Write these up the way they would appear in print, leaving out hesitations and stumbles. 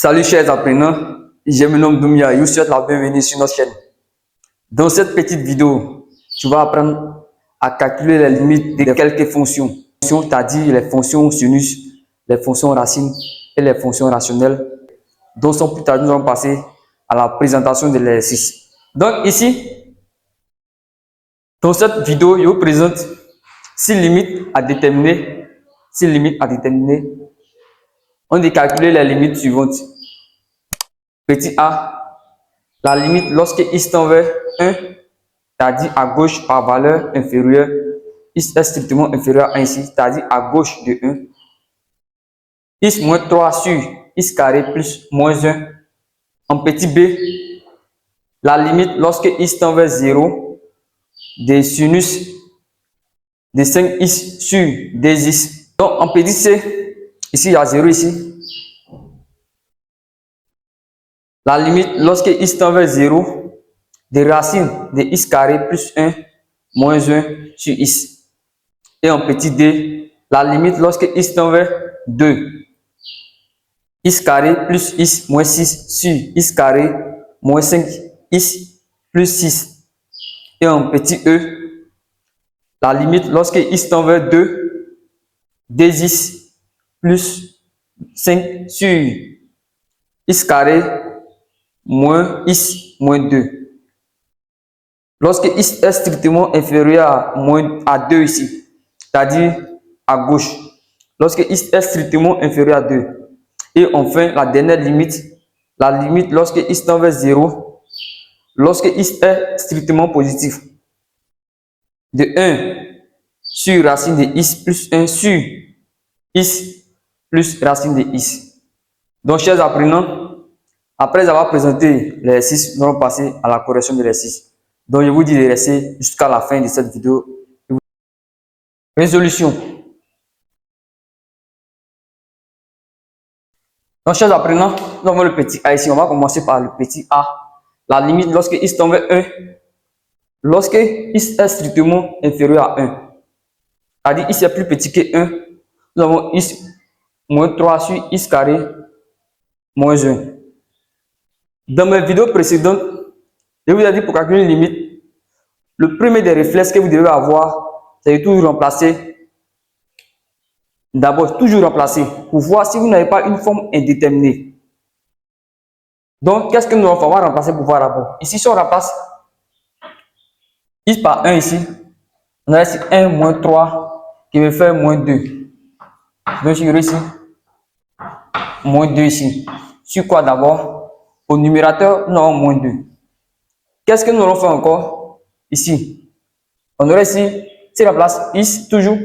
Salut chers apprenants, je me nomme Doumia et vous souhaite la bienvenue sur notre chaîne. Dans cette petite vidéo, tu vas apprendre à calculer les limites de quelques fonctions. C'est-à-dire les fonctions sinus, les fonctions racines et les fonctions rationnelles. Donc sans plus tarder, nous allons passer à la présentation de l'exercice. Donc ici, dans cette vidéo, je vous présente 6 limites à déterminer. 6 limites à déterminer. On dit calculer les limites suivantes. Petit a, la limite lorsque x tend vers 1, c'est-à-dire à gauche par valeur inférieure, x est strictement inférieur à 1 ici, c'est-à-dire à gauche de 1. X moins 3 sur x carré plus moins 1. En petit b, la limite lorsque x tend vers 0, des sinus de 5x sur 2x. Donc en petit c, ici il y a 0 ici. La limite lorsque x tend vers 0, des racines de x carré plus 1 moins 1 sur x. Et en petit d, la limite lorsque x tend vers 2, x carré plus x moins 6 sur x carré moins 5x plus 6. Et en petit e, la limite lorsque x tend vers 2, 2x plus 5 sur x carré moins x moins 2. Lorsque x est strictement inférieur à 2 ici, c'est-à-dire à gauche, lorsque x est strictement inférieur à 2. Et enfin, la dernière limite, la limite lorsque x tend vers 0, lorsque x est strictement positif, de 1 sur racine de x plus 1 sur x plus racine de x. Donc, chers apprenants, après avoir présenté l'exercice, nous allons passer à la correction de l'exercice. Donc, je vous dis de rester jusqu'à la fin de cette vidéo. Résolution. Donc, chers apprenants, nous avons le petit a ici. On va commencer par le petit a. La limite lorsque x tend vers 1, lorsque x est strictement inférieur à 1, c'est-à-dire x est plus petit que 1, nous avons x moins 3 sur x carré moins 1. Dans mes vidéos précédentes, je vous ai dit pour calculer une limite, le premier des réflexes que vous devez avoir, c'est de toujours remplacer. D'abord, toujours remplacer pour voir si vous n'avez pas une forme indéterminée. Donc, qu'est-ce que nous allons faire? On va remplacer pour voir d'abord. Ici, si on remplace x par 1 ici, on a ici 1 moins 3 qui va faire moins 2. Donc, je ici moins 2 ici. Sur quoi d'abord? Au numérateur, nous avons moins 2. Qu'est-ce que nous allons faire encore? Ici, on aurait ici, si on remplace x toujours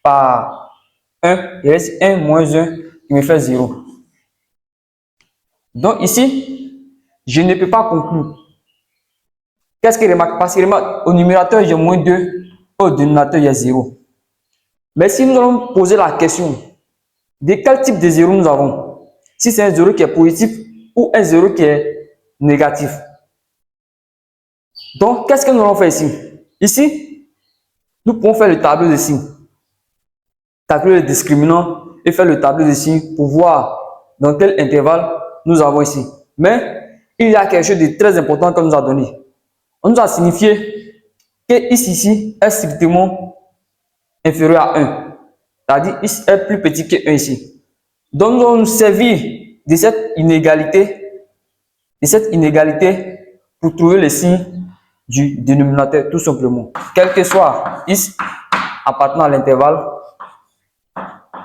par 1, il reste 1 moins 1 qui me fait 0. Donc ici, je ne peux pas conclure. Qu'est-ce qu'il remarque? Parce qu'il remarque au numérateur, j'ai moins 2, au dénominateur, il y a 0. Mais si nous allons poser la question de quel type de 0 nous avons, si c'est un 0 qui est positif ou un 0 qui est négatif. Donc, qu'est-ce que nous allons faire ici? Ici, nous pouvons faire le tableau de signes. Calculer le discriminant et faire le tableau de signes pour voir dans quel intervalle nous avons ici. Mais il y a quelque chose de très important qu'on nous a donné. On nous a signifié que x ici est strictement inférieur à 1. C'est-à-dire x est plus petit que 1 ici. Donc nous allons nous servir de cette inégalité pour trouver le signe du dénominateur, tout simplement. Quel que soit x appartenant à l'intervalle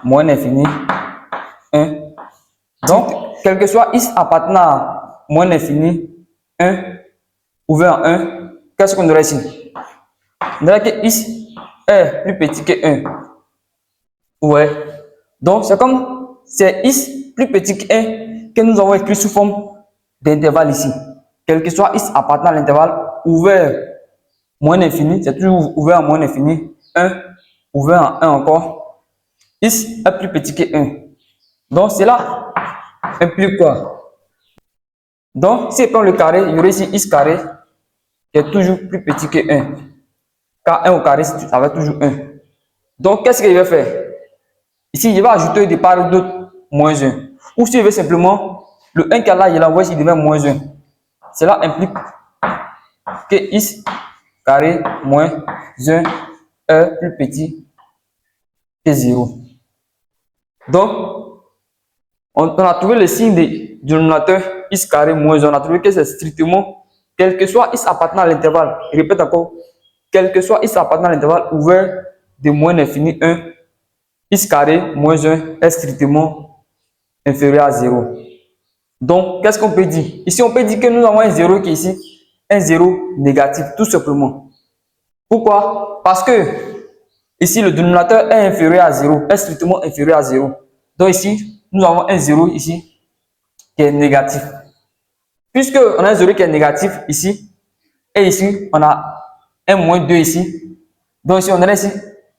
moins l'infini 1. Donc, quel que soit x appartenant à moins l'infini 1 ouvert en 1, qu'est-ce qu'on aurait ici? On aurait que x est plus petit que 1. Ouais. Donc, c'est comme c'est x plus petit que 1 que nous avons écrit sous forme d'intervalle ici. Quel que soit x appartenant à l'intervalle ouvert moins l'infini, c'est toujours ouvert en moins l'infini 1, ouvert en 1 encore. X est plus petit que 1. Donc, cela implique quoi? Donc, si on prend le carré, il y aurait ici x carré qui est toujours plus petit que 1. Car 1 au carré, ça va toujours 1. Donc, qu'est-ce qu'il va faire? Ici, il va ajouter de part ou d'autre moins 1. Ou si je veux simplement Le 1 qui est là, il envoie ici, il devient moins 1. Cela implique que x carré moins 1 est plus petit que 0. Donc, on a trouvé le signe du dénominateur x carré moins 1. On a trouvé que c'est strictement, quel que soit x appartenant à l'intervalle, je répète encore, quel que soit x appartenant à l'intervalle ouvert de moins l'infini 1, x carré moins 1 est strictement inférieur à 0. Donc, qu'est-ce qu'on peut dire? Ici, on peut dire que nous avons un 0 qui est ici, un 0 négatif, tout simplement. Pourquoi? Parce que ici, le dénominateur est inférieur à 0, est strictement inférieur à 0. Donc ici, nous avons un 0 ici qui est négatif. Puisque on a un 0 qui est négatif ici, et ici, on a un moins 2 ici. Donc ici, on a ici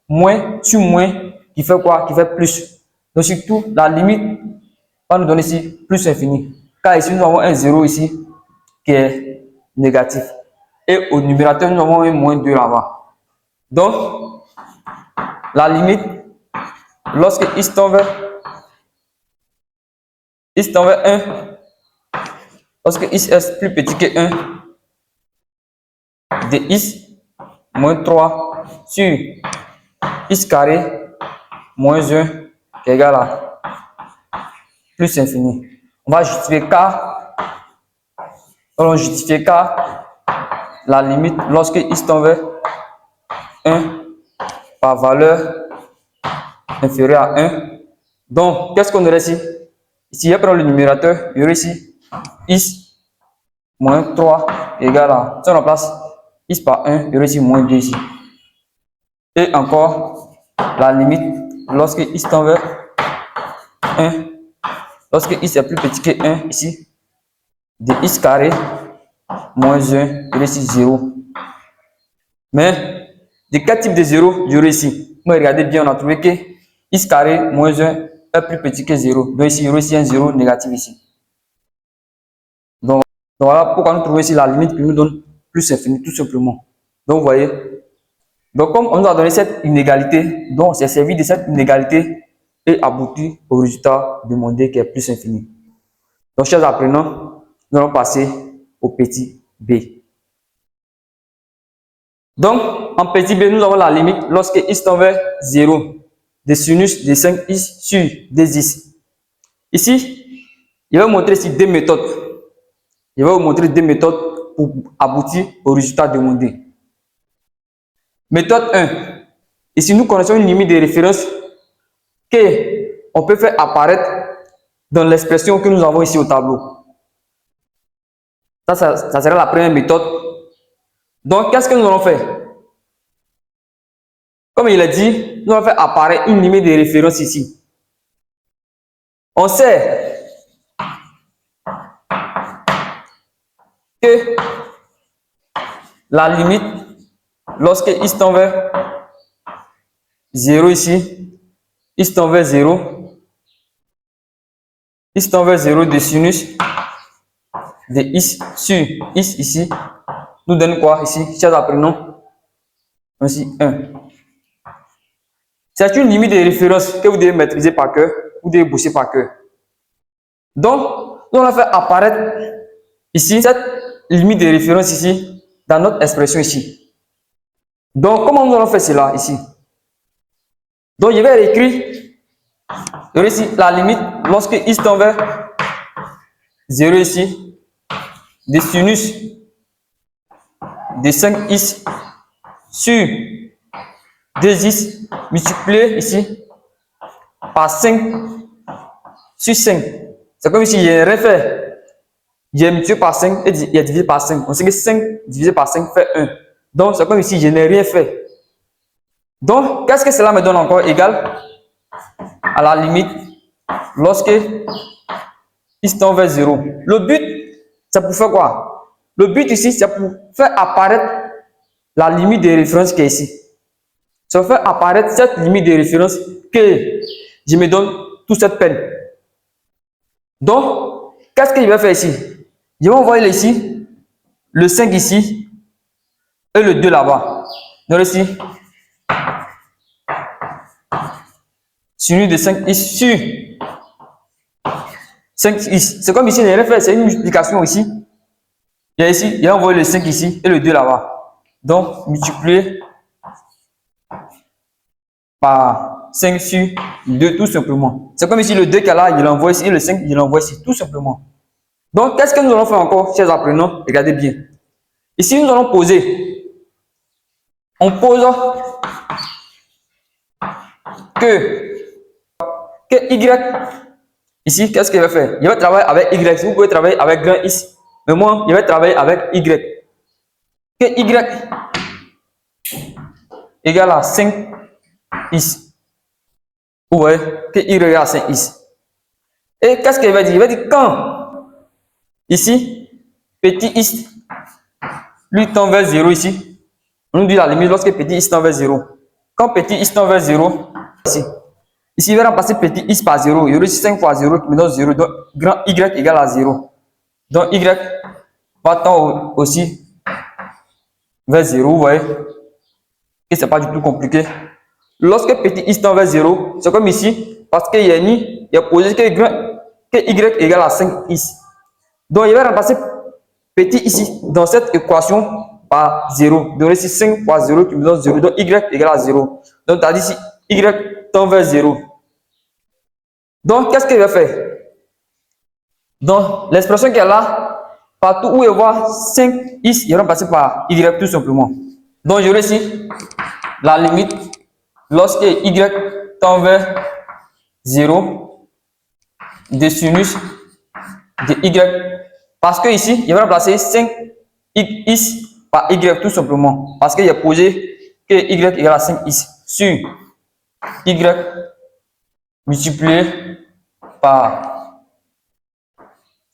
moins sur moins qui fait quoi? Qui fait plus. Donc surtout, la limite va nous donner ici plus infini. Car ici, nous avons un 0 ici qui est négatif. Et au numérateur, nous avons un moins 2 là-bas. Donc, la limite, lorsque x tend vers 1, lorsque x est plus petit que 1, de x moins 3 sur x carré moins 1 qui est égal à plus infini. On va justifier car, on justifie car la limite lorsque x tend vers 1 par valeur inférieure à 1. Donc, qu'est-ce qu'on aurait ici? Ici, je prends le numérateur, il y aurait ici x moins 3 égale à, si on remplace x par 1, il y aurait ici moins 2 ici. Et encore, la limite, lorsque x tend vers 1, lorsque x est plus petit que 1, ici, de x carré moins 1, il y aurait ici 0. Mais, de quel type de 0 il y aurait ici? Moi, regardez bien, on a trouvé que x carré moins 1 est plus petit que 0. Donc ici, il y aurait ici un 0 négatif ici. Donc voilà pourquoi nous trouvons ici la limite qui nous donne plus infini, tout simplement. Donc vous voyez, donc comme on nous a donné cette inégalité, donc c'est servi de cette inégalité et abouti au résultat demandé qui est plus infini. Donc chers apprenants, nous allons passer au petit b. Donc en petit b, nous avons la limite lorsque x tend vers 0 de sinus de 5x sur 2x. Ici, je vais vous montrer ici deux méthodes. Je vais vous montrer deux méthodes pour aboutir au résultat demandé. Méthode 1. Ici, nous connaissons une limite de référence qu'on peut faire apparaître dans l'expression que nous avons ici au tableau. Ça sera la première méthode. Donc, qu'est-ce que nous allons faire? Comme il a dit, nous allons faire apparaître une limite de référence ici. On sait que la limite, lorsque x tend vers 0 ici, x tend vers 0, x tend vers 0 de sinus de x sur x ici, nous donne quoi ici? Chers apprenants, ainsi 1. C'est une limite de référence que vous devez maîtriser par cœur, vous devez bosser par cœur. Donc, nous allons faire apparaître ici cette limite de référence ici dans notre expression ici. Donc, comment nous allons faire cela ici? Donc, je vais écrire ici la limite lorsque x tend vers 0 ici de sinus de 5x sur 2x multiplié ici par 5 sur 5. C'est comme si j'ai rien fait. J'ai multiplié par 5 et j'ai divisé par 5. On sait que 5 divisé par 5 fait 1. Donc, c'est comme si je n'ai rien fait. Donc, qu'est-ce que cela me donne encore? Égal à la limite lorsque x tend vers 0. Le but, c'est pour faire quoi? Le but ici, c'est pour faire apparaître la limite de référence qui est ici. Ça fait apparaître cette limite de référence que je me donne toute cette peine. Donc, qu'est-ce que je vais faire ici? Je vais envoyer ici le 5 ici et le 2 là-bas. Donc ici, sinus de 5 ici sur 5x. C'est comme ici, il n'y a rien fait, c'est une multiplication ici. Il y a ici, il a envoyé le 5 ici et le 2 là-bas. Donc, multiplier par 5 sur 2 tout simplement. C'est comme ici, le 2 qu'il a là, il l'envoie ici et le 5, il l'envoie ici tout simplement. Donc, qu'est-ce que nous allons faire encore, chers apprenants? Regardez bien. Ici, nous allons poser. On pose que y. Ici, qu'est-ce qu'il va faire? Il va travailler avec y. Vous pouvez travailler avec grand x. Mais moi, je vais travailler avec y. Que y égale à 5x. Vous voyez? Que y égale à 5x. Et qu'est-ce qu'il va dire? Il va dire quand ici, petit x lui tend vers 0 ici. On nous dit la limite lorsque petit x tend vers 0. Quand petit x tend vers 0, ici. Ici, il va remplacer petit x par 0. Il y aura 5 fois 0 qui me donne 0. Donc, grand y égale à 0. Donc, y va tendre aussi vers 0. Vous voyez? Et ce n'est pas du tout compliqué. Lorsque petit x tend vers 0, c'est comme ici. Parce qu'il y a posé que y égale à 5x. Donc, il va remplacer petit ici dans cette équation par 0. Donc, ici 5 fois 0 qui me donne 0. Donc, y égale à 0. Donc, tu as dit ici, y tend vers 0. Donc, qu'est-ce qu'il va faire? Donc, l'expression qu'il y a là, partout où il voit 5x, il va remplacer par y tout simplement. Donc, j'aurai ici la limite lorsque y tend vers 0 de sinus de y. Parce que ici, il va remplacer 5x par y tout simplement. Parce qu'il a posé que y égale à 5x sur y multiplié par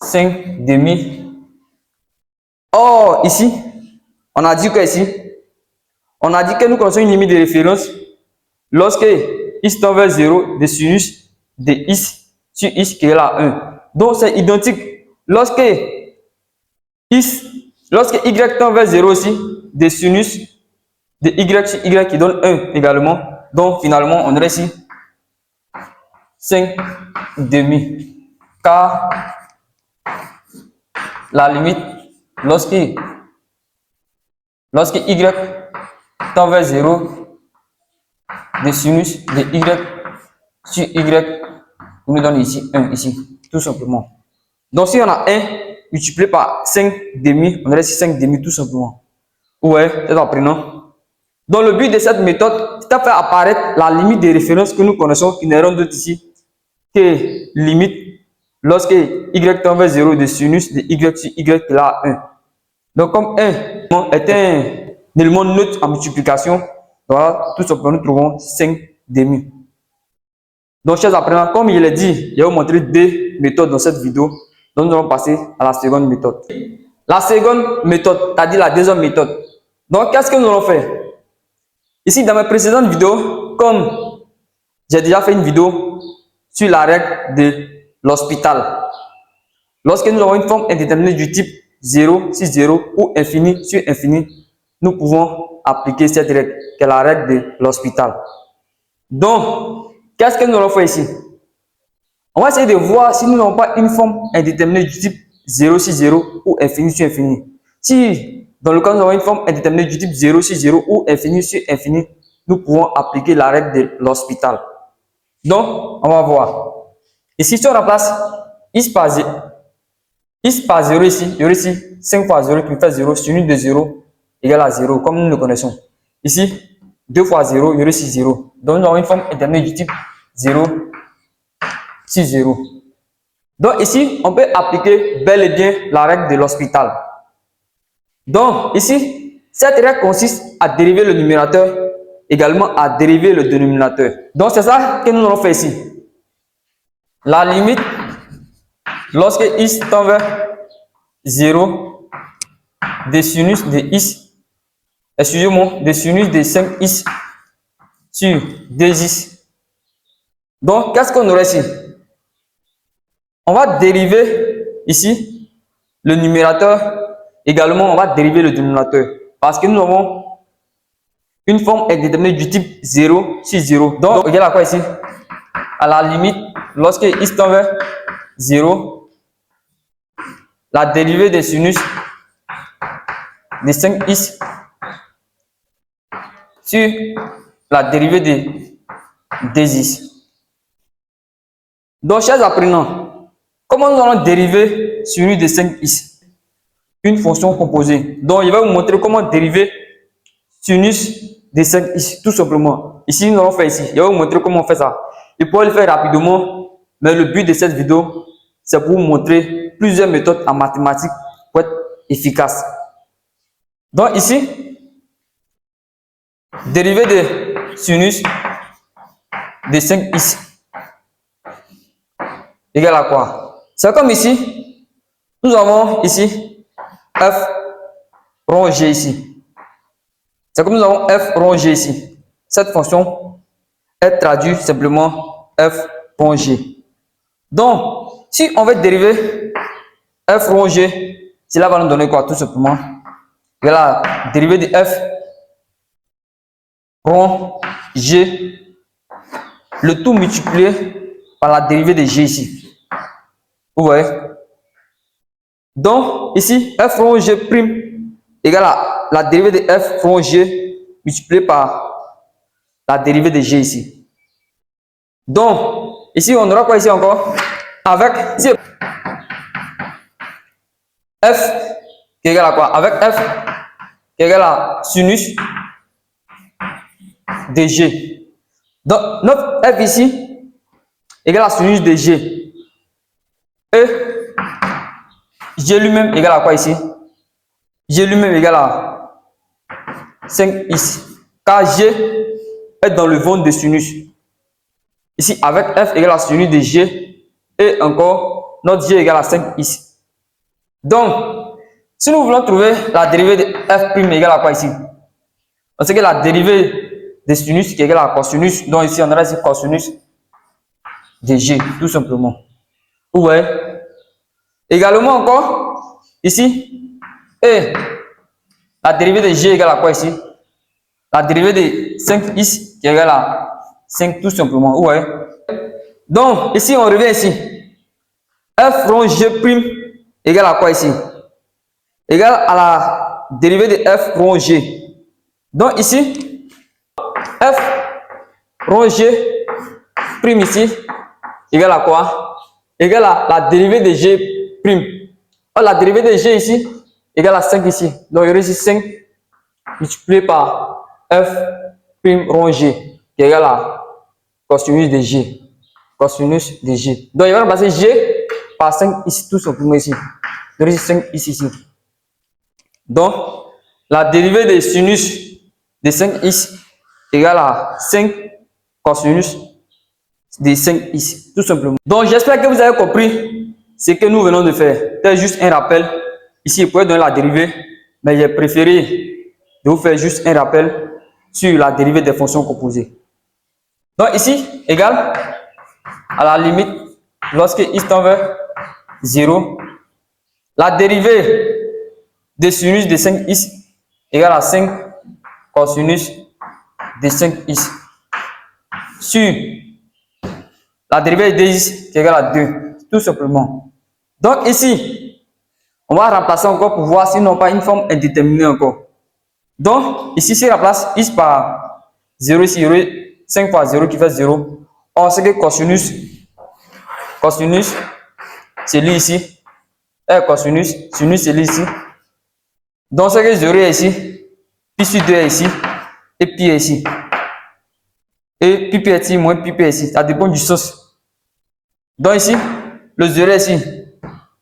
5 demi. Or, ici, on a dit que ici, on a dit que nous connaissons une limite de référence lorsque x tend vers 0 de sinus de x sur x qui est là 1. Donc, c'est identique. Lorsque y tend vers 0 aussi, de sinus de y sur y qui donne 1 également. Donc, finalement, on aurait ici 5 demi. Car la limite, lorsque y tend vers 0, de sinus de y sur y nous donne ici 1, ici, tout simplement. Donc, si on a 1 multiplié par 5 demi, on aurait ici 5 demi, tout simplement. Ouais, c'est apprenant. Donc, le but de cette méthode, c'est de faire apparaître la limite de référence que nous connaissons, qui n'est rien d'autre ici que limite lorsque y tend vers 0 de sinus de y sur y qui est là 1. Donc, comme 1 est un élément neutre en multiplication, voilà, tout simplement, nous trouvons 5 demi. Donc, chers apprenants, comme il est dit, je vais vous montrer deux méthodes dans cette vidéo. Donc, nous allons passer à la seconde méthode. La seconde méthode, c'est-à-dire la deuxième méthode. Donc, qu'est-ce que nous allons faire? Ici, dans mes précédentes vidéos, comme j'ai déjà fait une vidéo sur la règle de l'hospital. Lorsque nous avons une forme indéterminée du type 0 sur 0 ou infini sur infini, nous pouvons appliquer cette règle, qui est la règle de l'hospital. Donc, qu'est-ce que nous allons faire ici? On va essayer de voir si nous n'avons pas une forme indéterminée du type 0 sur 0 ou infini sur infini. Si, dans le cas où nous avons une forme indéterminée du type 0 sur 0 ou infini sur infini, nous pouvons appliquer la règle de l'hospital. Donc, on va voir. Ici, si on remplace x par 0 ici, il y aura ici 5 fois 0 qui me fait 0, sinus de 0 égale à 0, comme nous le connaissons. Ici, 2 fois 0, il y aura ici 0. Donc, nous avons une forme indéterminée du type 0 sur 0. Donc, ici, on peut appliquer bel et bien la règle de l'hospital. Donc, ici, cette règle consiste à dériver le numérateur, également à dériver le dénominateur. Donc, c'est ça que nous allons faire ici. La limite, lorsque x tend vers 0, des sinus de x, excusez-moi, des sinus de 5x sur 2x. Donc, qu'est-ce qu'on aurait ici? On va dériver ici le numérateur, également on va dériver le dénominateur. Parce que nous avons une forme indéterminée du type 0 sur 0. Donc, regarde à quoi ici? À la limite, lorsque x tend vers 0, la dérivée de sinus de 5x sur la dérivée de 2x. Donc, chers apprenants, comment nous allons dériver sinus de 5x, une fonction composée. Donc, je vais vous montrer comment dériver sinus de 5x, tout simplement. Ici, nous allons faire ici. Je vais vous montrer comment on fait ça. Je pourrais le faire rapidement, mais le but de cette vidéo, c'est pour vous montrer plusieurs méthodes en mathématiques pour être efficace. Donc, ici, dérivé de sinus de 5x égale à quoi? C'est comme ici, nous avons ici f rond g ici. C'est comme nous avons f rond g ici. Cette fonction est traduite simplement f rond g. Donc, si on veut dériver f rond g, cela va nous donner quoi? Tout simplement, la dérivée de f rond g, le tout multiplié par la dérivée de g ici. Vous voyez? Donc, ici, f rond g prime égale à la dérivée de f rond g multiplié par la dérivée de g ici. Donc, ici, on aura quoi ici encore? Avec ici, f qui égale à quoi? Avec f qui égale à sinus de g. Donc, notre f ici égale à sinus de g. Et g lui-même égale à quoi ici? G lui-même égale à 5 ici. Car g est dans le ventre de sinus. Ici, avec f égale à sinus de g. Et encore, notre g égale à 5 ici. Donc, si nous voulons trouver la dérivée de f' égale à quoi ici? On sait que la dérivée de sinus qui est égale à cosinus. Donc ici, on aura ici cosinus de g, tout simplement. Vous voyez? Également encore, ici, et la dérivée de g égale à quoi ici? La dérivée de 5x qui est égale à 5 tout simplement. Vous voyez? Donc, ici, on revient ici. F rond g' égale à quoi ici? Égale à la dérivée de f rond g. Donc ici, f rond g' ici égale à quoi? Égale à la dérivée de g'. Or, la dérivée de g ici égale à 5 ici. Donc, il y aurait ici 5 multiplié par f' rond g qui est égal à cosinus de g. Cosinus de g. Donc, il va remplacer g par 5 ici, tout simplement ici. Il y aurait ici 5 ici. Donc, la dérivée de sinus de 5x égale à 5 cosinus de 5x, tout simplement. Donc, j'espère que vous avez compris ce que nous venons de faire. C'est juste un rappel. Ici, vous pouvez donner la dérivée, mais j'ai préféré de vous faire juste un rappel sur la dérivée des fonctions composées. Donc, ici, égale à la limite, lorsque x tend vers 0, la dérivée de sinus de 5x égale à 5 cosinus de 5x sur la dérivée de 2x qui est égale à 2, tout simplement. Donc ici, on va remplacer encore pour voir s'ils n'ont pas une forme indéterminée encore. Donc ici, si on remplace x par 0 ici, il y aurait 5 fois 0 qui fait 0. On sait que cosinus, c'est lui ici. Et cosinus, sinus c'est lui ici. Donc c'est que 0 est ici, pi sur 2 est ici, et pi est ici. Et pi est ici, moins pi est ici. Ça dépend du sens. Donc ici, le 0 est ici.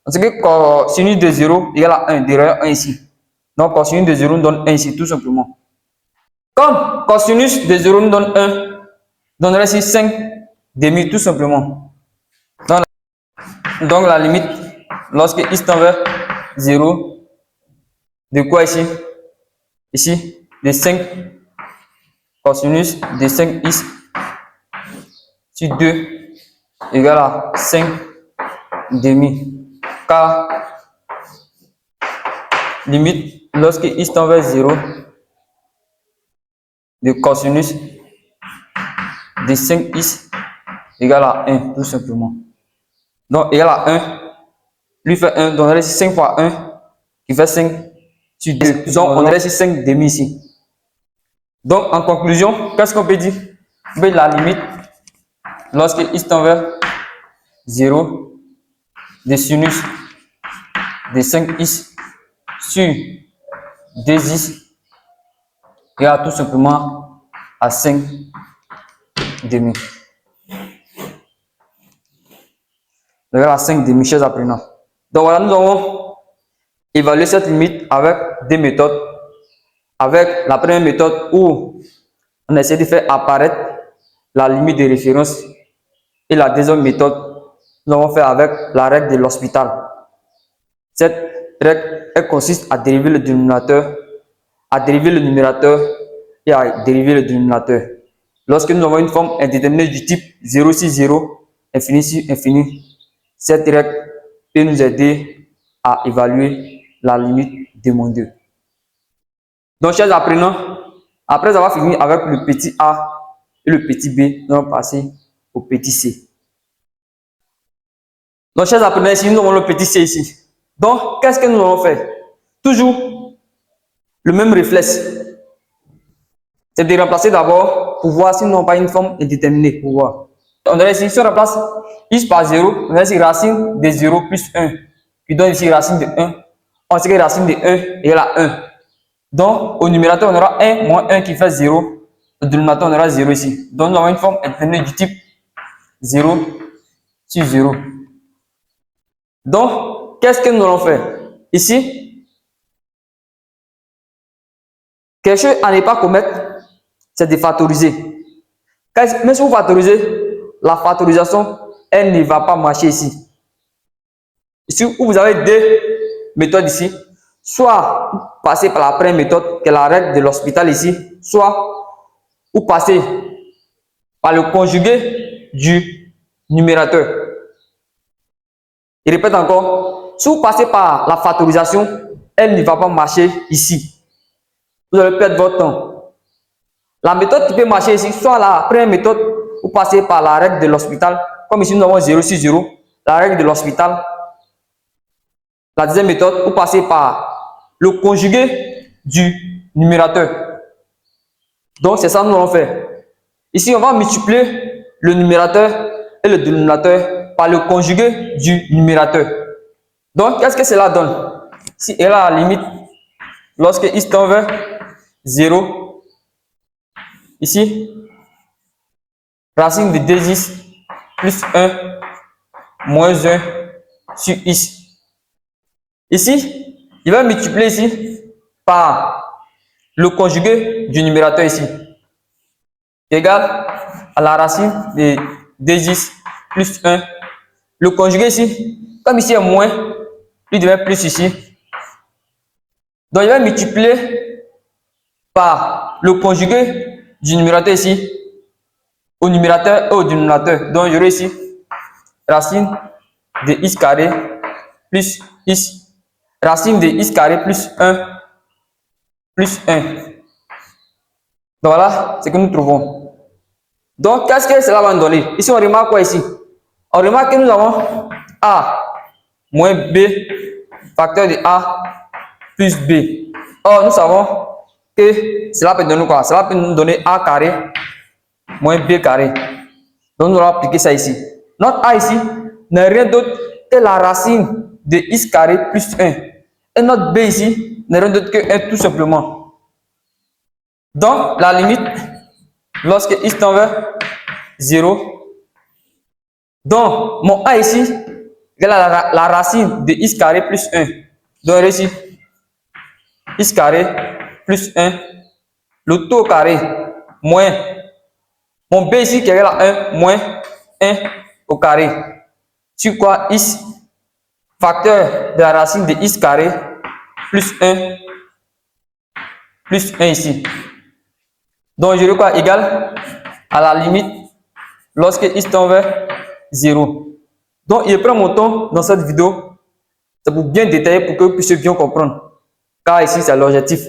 Parce que cosinus de 0 égale à 1, derrière 1 ici. Donc cosinus de 0 nous donne 1 ici, tout simplement. Comme cosinus de 0 nous donne 1, donnerait ici 5 demi, tout simplement. Donc la limite, lorsque x tend vers 0, de quoi ici? Ici, de 5 cosinus de 5x sur 2 égale à 5 demi. Car limite, lorsque x tend vers 0, de cosinus de 5x égale à 1, tout simplement. Donc, égal à 1. Lui fait 1. Donc, on aurait ici 5 fois 1 qui fait 5 sur 2. Donc, on aurait ici 5 demi ici. Donc, en conclusion, qu'est-ce qu'on peut dire? On peut dire la limite lorsque x tend vers 0 de sinus de 5x sur 2x égale tout simplement à 5 demi. Égale à 5 demi, chers apprenants. Donc voilà, nous avons évalué cette limite avec deux méthodes. Avec la première méthode où on essaie de faire apparaître la limite de référence, et la deuxième méthode, nous avons fait avec la règle de l'hospital. Cette règle, elle consiste à dériver le dénominateur, à dériver le numérateur et à dériver le dénominateur. Lorsque nous avons une forme indéterminée du type 0 sur 0, infini sur infini, cette règle peut nous aider à évaluer la limite demandée. Donc, chers apprenants, après avoir fini avec le petit a et le petit b, nous allons passer au petit c. Donc, chers apprenants, ici, nous avons le petit c ici. Donc, qu'est-ce que nous allons faire? Toujours le même réflexe. C'est de remplacer d'abord pour voir si nous n'avons pas une forme indéterminée. Pour voir. On a ici, si on remplace x par 0, on a ici racine de 0 plus 1, qui donne ici racine de 1. On sait que racine de 1 égale à 1. Donc, au numérateur, on aura 1 moins 1 qui fait 0. Au dénominateur, on aura 0 ici. Donc, nous avons une forme indéterminée du type 0 sur 0. Donc, qu'est-ce que nous allons faire? Ici, quelque chose à ne pas commettre, c'est de factoriser. Mais si vous factorisez, la factorisation, elle ne va pas marcher ici. Ici, vous avez deux méthodes ici. Soit passer par la première méthode, qui est la règle de l'hospital ici, soit vous passez par le conjugué du numérateur. Je répète encore, si vous passez par la factorisation, elle ne va pas marcher ici. Vous allez perdre votre temps. La méthode qui peut marcher ici, soit la première méthode, vous passez par la règle de l'hospital, comme ici nous avons 0 sur 0, la règle de l'hospital. La deuxième méthode, vous passez par le conjugué du numérateur. Donc, c'est ça que nous allons faire. Ici, on va multiplier le numérateur et le dénominateur par le conjugué du numérateur. Donc, qu'est-ce que cela donne? Si elle a la limite, lorsque x tend vers 0, ici, racine de 2x plus 1 moins 1 sur x. Ici, il va multiplier ici par le conjugué du numérateur ici, égal à la racine de 2x plus 1. Le conjugué ici, comme ici est moins, il devient plus ici. Donc, il va multiplier par le conjugué du numérateur ici, au numérateur et au dénominateur. Donc, il y aurait ici racine de x carré plus x, racine de x carré plus 1 plus 1. Donc, voilà ce que nous trouvons. Donc, qu'est-ce que cela va nous donner? Ici, on remarque quoi ici? On remarque que nous avons a moins b, facteur de a plus b. Or, nous savons que cela peut donner quoi? Cela peut nous donner a carré moins b carré. Donc, nous allons appliquer ça ici. Notre a ici n'est rien d'autre que la racine de x carré plus 1. Et notre b ici n'est rien d'autre que 1 tout simplement. Donc, la limite, lorsque x tend vers 0, donc mon a ici est la racine de x carré plus 1. Donc, ici, x carré plus 1, le tout au carré, moins mon b ici qui est là 1, moins 1 au carré. Sur quoi x, facteur de la racine de x carré plus 1 ici. Donc, je quoi égal à la limite lorsque x tend vers 0. Donc, je prends mon temps dans cette vidéo. C'est pour bien détailler pour que vous puissiez bien comprendre. Car ici, c'est l'objectif.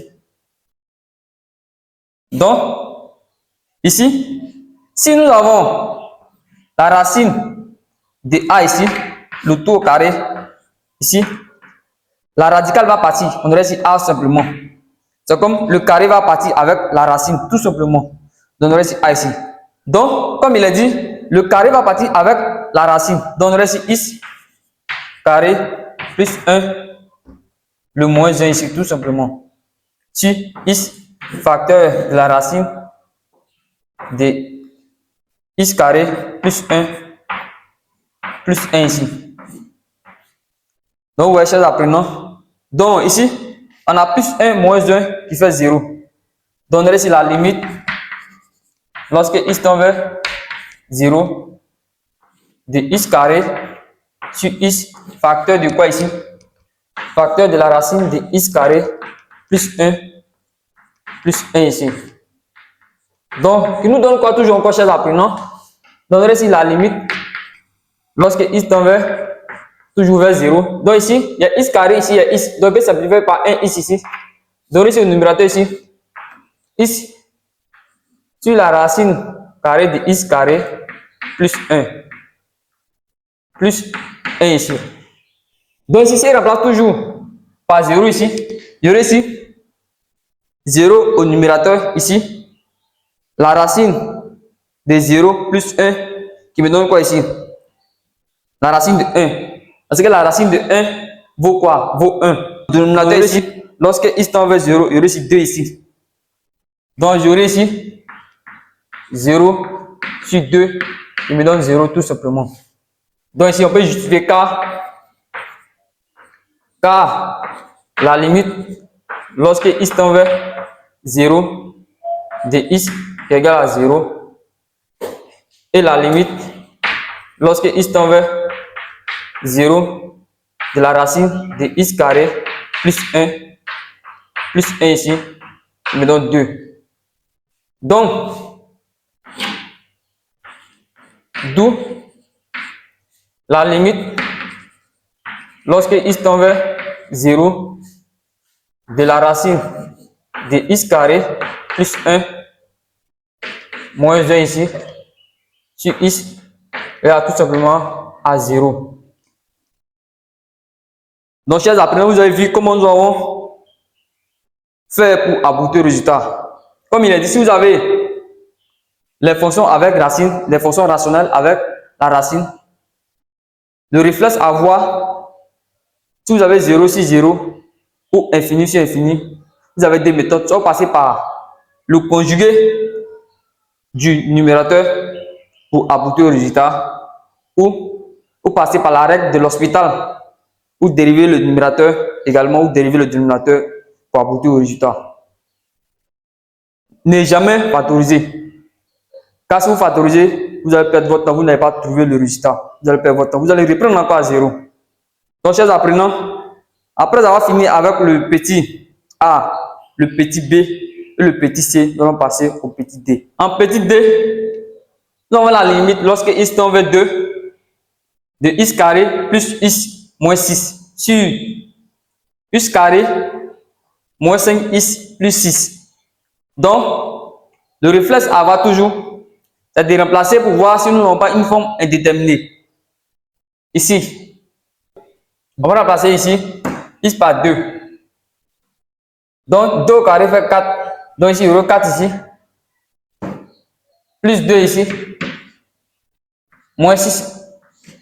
Donc, ici, si nous avons la racine de a ici, le tout au carré, ici, la radicale va partir. On aurait ici A simplement. C'est comme le carré va partir avec la racine, tout simplement. Donc, on aurait ici A ici. Donc, comme il a dit, le carré va partir avec la racine. Donc, on aurait ici X carré plus 1, le moins 1 ici, tout simplement. Si X facteur de la racine de X carré plus 1 ici. Donc, vous voyez, chers apprenants. Donc, ici, on a plus 1 moins 1 qui fait 0. Donc, on aurait ici la limite lorsque X tend vers 0 de X carré sur X facteur de quoi ici? Facteur de la racine de X carré plus 1 ici. Donc, il nous donne quoi toujours encore, chers apprenants? Donc, on aurait ici la limite lorsque X tend vers toujours vers 0. Donc ici, il y a X carré, ici, il y a X. Donc, on peut simplifier par 1 X ici. Donc, ici, au numérateur ici, X sur la racine carré de X carré plus 1. Plus 1 ici. Donc, ici, il remplace toujours par 0 ici. Il y aurait ici 0 au numérateur ici. La racine de 0 plus 1 qui me donne quoi ici? La racine de 1. Parce que la racine de 1 vaut quoi? Vaut 1. Le dénominateur ici, lorsque X tend vers 0, il y aurait ici 2 ici. Donc, j'aurai ici 0 sur 2 qui me donne 0 tout simplement. Donc, ici, on peut justifier car la limite lorsque X tend vers 0 de X qui est égal à 0 et la limite lorsque X tend vers 0 de la racine de X carré plus 1 ici, il me donne 2. Donc, d'où la limite lorsque X tend vers 0 de la racine de X carré plus 1 moins 1 ici sur X égale tout simplement à 0. Donc, chers apprenants, vous avez vu comment nous avons fait pour aboutir au résultat. Comme il est dit, si vous avez les fonctions avec racine, les fonctions rationnelles avec la racine, le réflexe à voir, si vous avez 0 sur 0 ou infini sur infini, vous avez des méthodes. Soit vous passez par le conjugué du numérateur pour aboutir au résultat, ou vous passez par la règle de l'hospital ou dériver le numérateur également ou dériver le dénominateur pour aboutir au résultat. Ne jamais factoriser. Car si vous factorisez, vous allez perdre votre temps, vous n'allez pas trouver le résultat. Vous allez perdre votre temps, vous allez reprendre encore à 0. Donc, chers apprenants, après avoir fini avec le petit A, le petit B et le petit C, nous allons passer au petit D. En petit D, nous avons la limite lorsque X tend vers 2 de X carré plus X moins 6 sur X carré moins 5X plus 6. Donc, le réflexe à avoir toujours, c'est de remplacer pour voir si nous n'avons pas une forme indéterminée. Ici, on va remplacer ici X par 2. Donc, 2 au carré fait 4. Donc, ici, il y aura 4 ici. Plus 2 ici. Moins 6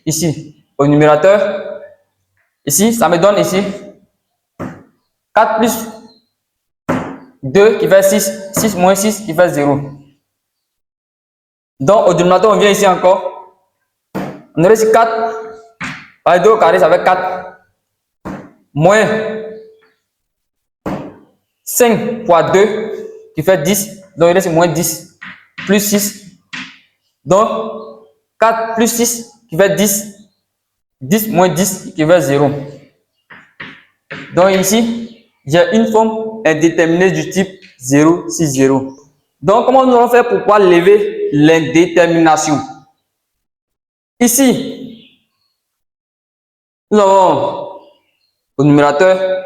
ici. Au numérateur. Ici, ça me donne ici 4 plus 2 qui fait 6. 6 moins 6 qui fait 0. Donc, au dénominateur, on vient ici encore. On aurait ici 4. Par 2 au carré, ça fait 4. Moins 5 fois 2 qui fait 10. Donc, il reste moins 10. Plus 6. Donc, 4 plus 6 qui fait 10. 10 moins 10 qui fait 0. Donc, ici, j'ai une forme indéterminée du type 0, 6, 0. Donc, comment nous allons faire pour pouvoir lever l'indétermination? Ici, nous avons au numérateur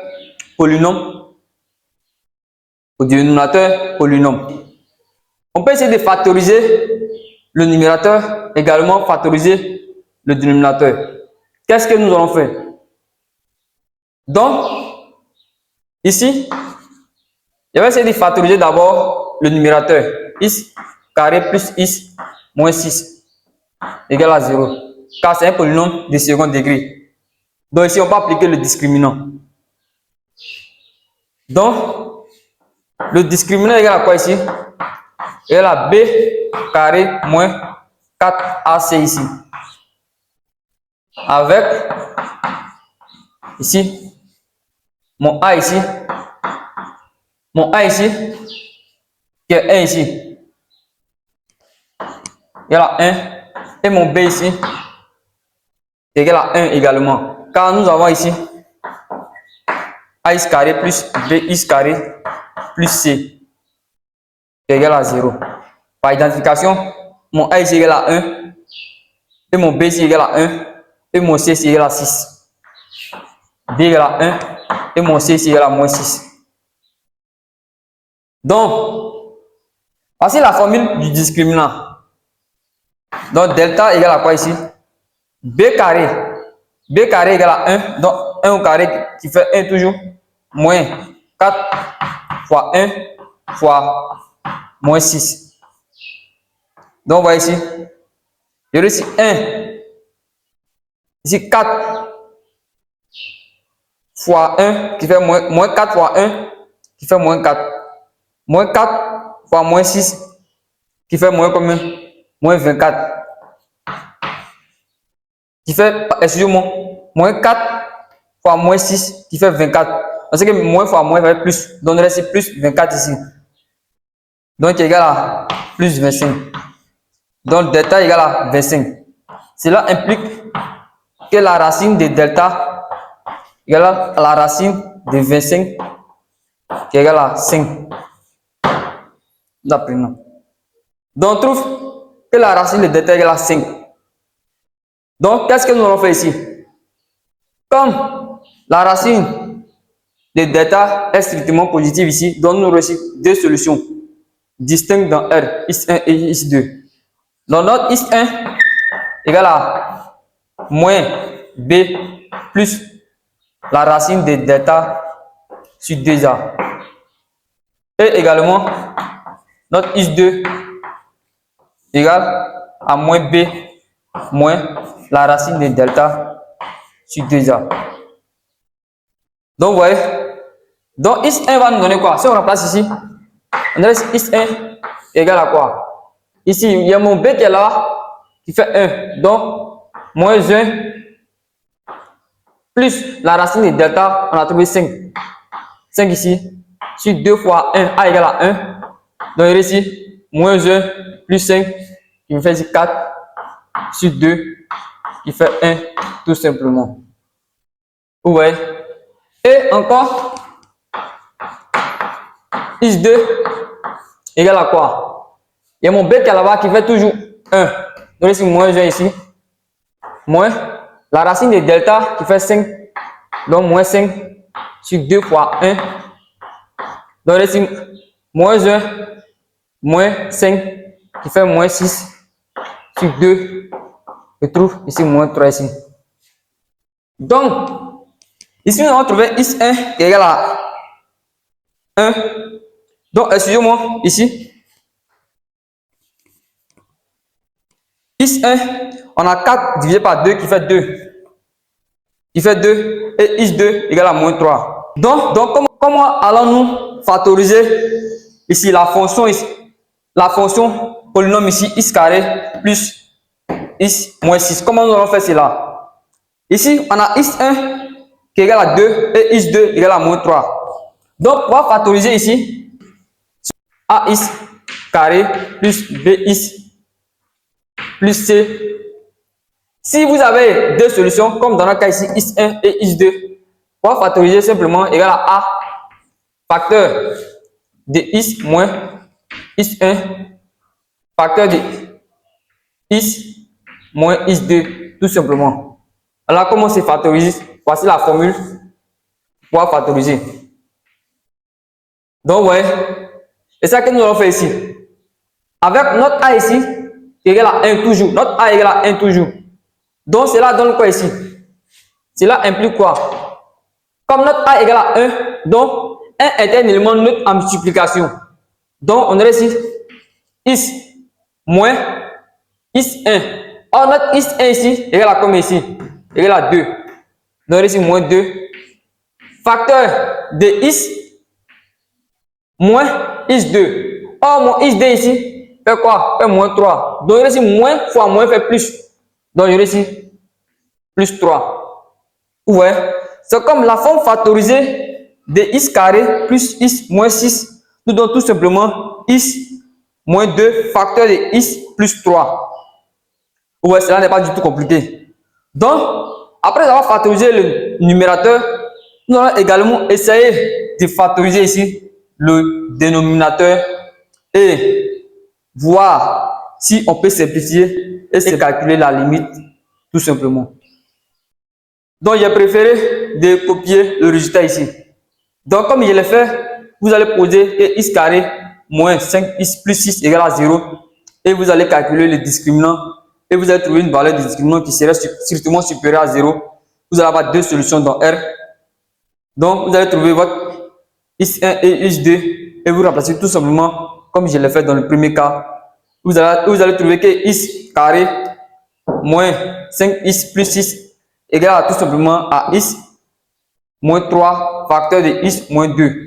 polynôme, au dénominateur polynôme. On peut essayer de factoriser le numérateur, également factoriser le dénominateur. qu'est-ce que nous allons faire? Donc, ici, je vais essayer de factoriser d'abord le numérateur. X carré plus x moins 6 égale à 0. Car c'est un polynôme de second degré. Donc ici, on peut appliquer le discriminant. Donc, le discriminant égale à quoi ici? Égale à b carré moins 4ac ici. Avec, ici, mon a ici, qui est 1 ici, égale à 1, et mon b ici, égale à 1 également. Car nous avons ici ax carré plus bx carré plus c égale à 0. Par identification, mon a ici égale à 1, et mon b ici égale à 1, et mon c ici égale à 6. b égale à 1, et mon c ici égale à moins 6. Donc, voici la formule du discriminant. Donc, delta égale à quoi ici? B carré égale à 1, donc 1 au carré qui fait 1 toujours, moins 4 fois 1 fois moins 6. Donc, vous voyez ici, je réussis 1, ici 4 fois 1 qui fait moins 4 fois 1 qui fait moins 4. Moins 4 fois moins 6 qui fait moins combien? Moins 24. Qui fait, excusez-moi, moins 4 fois moins 6 qui fait 24. Parce que moins fois moins fait plus. Donc, on reste plus 24 ici. Donc, égal à plus 25. Donc, delta égale à 25. Cela implique que la racine de delta égale à la racine de 25 qui est égale à 5. D'après nous. Donc, on trouve que la racine de delta égale à 5. Donc, qu'est-ce que nous allons faire ici? Comme la racine de delta est strictement positive ici, donc nous recevons deux solutions distinctes dans R, x1 et x2. Donc, notre x1 égale à moins b plus la racine de delta sur 2a. Et également, notre x2 égale à moins b moins la racine de delta sur 2a. Donc, vous voyez, donc x1 va nous donner quoi? Si on remplace ici, on a x1 égale à quoi? Ici, il y a mon b qui est là, qui fait 1. Donc, moins 1 plus la racine de delta, on a trouvé 5. 5 ici, sur 2 fois 1, a égale à 1. Donc, ici, moins 1 plus 5, qui me fait ici 4 sur 2, qui fait 1, tout simplement. Vous voyez? Et encore, x2 égale à quoi? Il y a mon b qui est là-bas qui fait toujours 1. Donc ici, moins 1 ici. Moins la racine de delta qui fait 5. Donc moins 5 sur 2 fois 1. Donc ici, moins 1 moins 5 qui fait moins 6 sur 2. Je trouve ici moins 3 ici. Donc, ici, nous allons trouver x1 qui est égal à 1. Donc, excusez-moi, ici, x1, on a 4 divisé par 2 qui fait 2. Qui fait 2 et x2 égale à moins 3. Donc comment allons-nous factoriser ici la fonction polynôme ici, x carré plus x moins 6. Comment nous allons faire cela? Ici, on a x1 qui est égal à 2 et x2 égale à moins 3. Donc, on va factoriser ici ax carré plus bx plus c. Si vous avez deux solutions, comme dans le cas ici, x1 et x2, on va factoriser simplement égal à a facteur de x moins x1 facteur de x moins x2, tout simplement. Alors, comment se factorise? Voici la formule pour factoriser. Donc, vous voyez, c'est ça que nous allons faire ici. Avec notre a ici, égale à 1 toujours. Notre a égale à 1 toujours. Donc, cela donne quoi ici? Cela implique quoi? Comme notre A égale à 1, donc 1 est un élément neutre en multiplication. Donc, on aurait ici is moins is1. Or, notre is1 ici égale à combien ici? Égale à 2. Donc, on aurait ici moins 2. Facteur de is moins is2. Or, mon is2 ici fait quoi? Fait moins 3. Donc, on aurait ici moins fois moins fait plus. Donc, j'aurais ici plus 3. Ouais. C'est comme la forme factorisée de is carré plus is moins 6 nous donne tout simplement is moins 2 facteur de is plus 3. Ouais, cela n'est pas du tout compliqué. Donc, après avoir factorisé le numérateur, nous allons également essayer de factoriser ici le dénominateur et voir si on peut simplifier et se calculer la limite tout simplement. Donc, j'ai préféré de copier le résultat ici. Donc, comme je l'ai fait, vous allez poser que is carré moins 5is plus 6 égale à 0 et vous allez calculer le discriminant et vous allez trouver une valeur de discriminant qui serait strictement supérieure à 0. Vous allez avoir deux solutions dans R. Donc, vous allez trouver votre is1 et is2 et vous remplacez tout simplement comme je l'ai fait dans le premier cas. Vous allez trouver que is carré moins 5is plus 6 égale à tout simplement à is moins 3 facteur de is moins 2.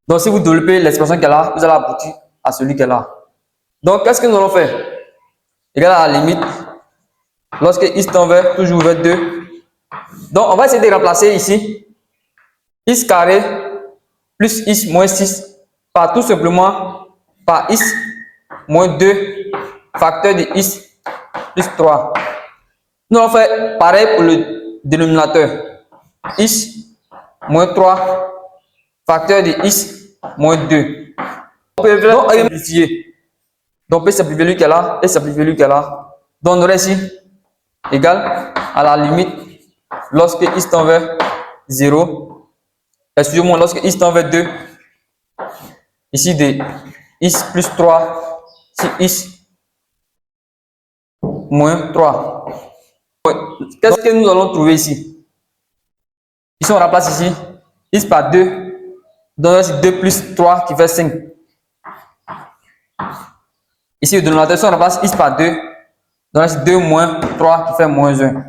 Donc, si vous développez l'expression qu'elle a, vous allez aboutir à celui qu'elle a. Donc, qu'est-ce que nous allons faire? Égal à la limite, lorsque is tend vers toujours vers 2. Donc, on va essayer de remplacer ici is carré plus is moins 6 par tout simplement par is moins 2 facteur de is plus 3. Nous allons faire pareil pour le dénominateur. Is moins 3 facteur de is moins 2. On peut simplifier. Donc, on peut simplifier lui qu'elle a et simplifier lui qu'elle a. Donc, on aurait ici égal à la limite lorsque is tend vers 0. Excusez-moi, lorsque is tend vers 2. Ici, de is plus 3 sur is moins 3. Qu'est-ce que nous allons trouver ici? Ici, on remplace ici is par 2. Donc, ici 2 plus 3 qui fait 5. Ici, le dénominateur, si on remplace is par 2, donc ici 2 moins 3 qui fait moins 1. Donc,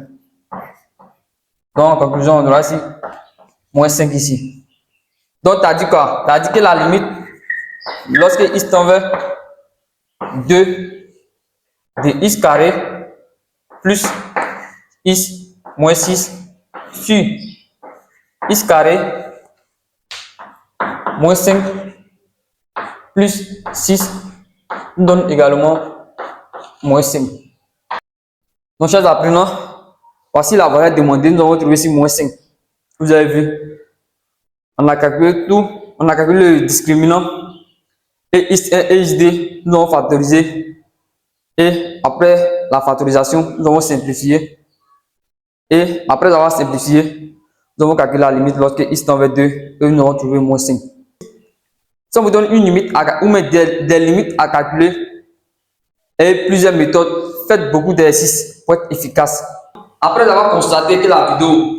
en conclusion, on aura ici moins 5 ici. Donc, tu as dit quoi? Tu as dit que la limite, lorsque is tend vers 2 de is carré plus is moins 6 sur is carré moins 5 plus 6 nous donne également moins 5. Donc, chers apprenants, voici la valeur demandée. Nous avons trouvé ici moins 5. Vous avez vu, on a calculé tout, on a calculé le discriminant et is1 et is2, nous avons factorisé. Et après la factorisation, nous avons simplifié. Et après avoir simplifié, nous avons calculé la limite lorsque is tend vers 2 et nous avons trouvé moins 5. Si on vous donne une limite ou même des limites à calculer et plusieurs méthodes, faites beaucoup d'exercices pour être efficace. Après avoir constaté que la vidéo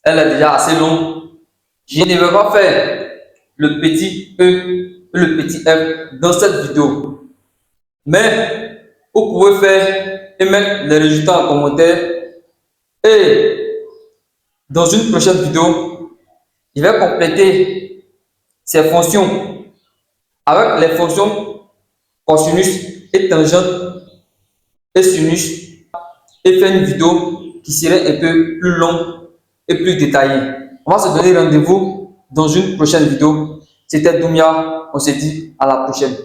elle est déjà assez longue, je ne vais pas faire le petit E et le petit F dans cette vidéo. Mais vous pouvez faire et mettre les résultats en commentaire. Et dans une prochaine vidéo, je vais compléter ces fonctions avec les fonctions cosinus et tangente et sinus et faire une vidéo qui serait un peu plus longue et plus détaillée. On va se donner rendez-vous dans une prochaine vidéo. C'était Doumia, on se dit à la prochaine.